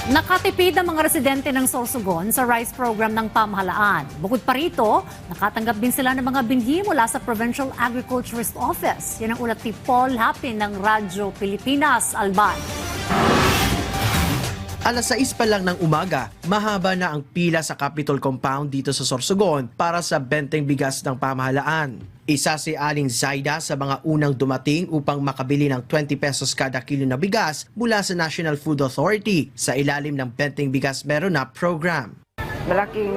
Nakatipid ang mga residente ng Sorsogon sa rice program ng pamahalaan. Bukod pa rito, nakatanggap din sila ng mga binhi mula sa Provincial Agriculturist Office. Yan ang ulat ni Paul Hapin ng Radyo Pilipinas, Alban. Alas 6 pa lang ng umaga, mahaba na ang pila sa Capitol Compound dito sa Sorsogon para sa benteng bigas ng pamahalaan. Isa si Aling Zaida sa mga unang dumating upang makabili ng 20 pesos kada kilo na bigas mula sa National Food Authority sa ilalim ng benteng bigas meron na program. Malaking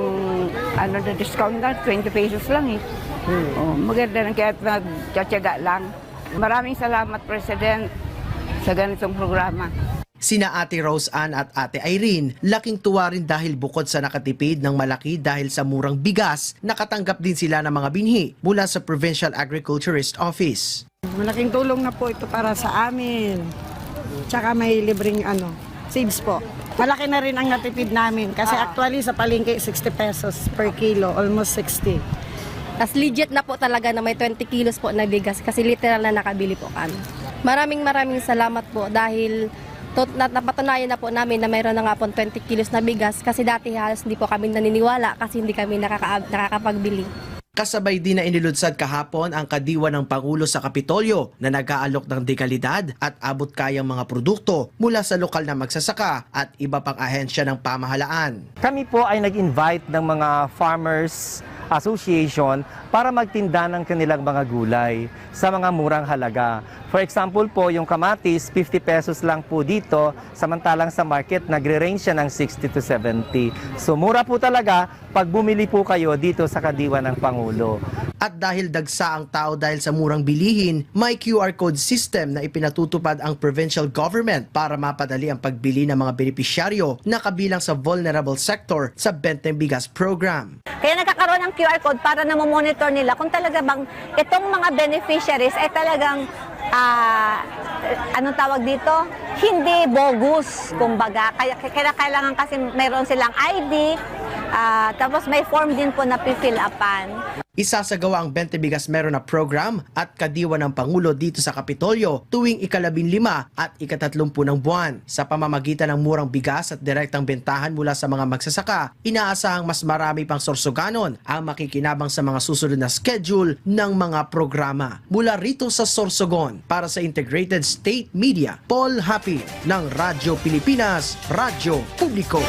na discount na, 20 pesos lang eh. Oh, maganda lang kaya nagtsatsaga lang. Maraming salamat, President, sa ganitong programa. Sina Ate Rose Ann at Ate Irene, laking tuwa rin dahil bukod sa nakatipid ng malaki dahil sa murang bigas, nakatanggap din sila ng mga binhi mula sa Provincial Agriculturist Office. Malaking tulong na po ito para sa amin. Tsaka may libreng seeds po. Malaki na rin ang natipid namin kasi actually sa palengke 60 pesos per kilo, almost 60. Tas legit na po talaga na may 20 kilos po na bigas kasi literal na nakabili po kami. Maraming salamat po dahil napatunayan na po namin na mayroon na nga po 20 kilos na bigas kasi dati halos hindi po kami naniniwala kasi hindi kami nakakapagbili. Kasabay din na inilunsad kahapon ang kadiwa ng Pangulo sa Kapitolyo na nag-aalok ng dekalidad at abot kayang mga produkto mula sa lokal na magsasaka at iba pang ahensya ng pamahalaan. Kami po ay nag-invite ng mga Farmers Association para magtinda ng kanilang mga gulay sa mga murang halaga. For example po, yung kamatis, 50 pesos lang po dito, samantalang sa market, nagre-range siya ng 60 to 70. So mura po talaga pag bumili po kayo dito sa kadiwa ng Pangulo. At dahil dagsa ang tao dahil sa murang bilihin, may QR code system na ipinatutupad ang provincial government para mapadali ang pagbili ng mga benepisyaryo na kabilang sa vulnerable sector sa Benteng Bigas Program. Kaya nagkakaroon ng QR code para na monitor nila kung talaga bang itong mga beneficiaries ay talagang anong tawag dito? Hindi bogus, kumbaga. Kaya kailangan kasi mayroon silang ID, tapos may form din po na fill upan. Isasagawa ang Benteng Bigas meron na program at kadiwa ng Pangulo dito sa Kapitolyo tuwing ika-15 at ika-30 ng buwan. Sa pamamagitan ng murang bigas at direktang bentahan mula sa mga magsasaka, inaasahang mas marami pang Sorsoganon ang makikinabang sa mga susunod na schedule ng mga programa. Mula rito sa Sorsogon, para sa Integrated State Media, Paul Happy ng Radyo Pilipinas, Radyo Publiko.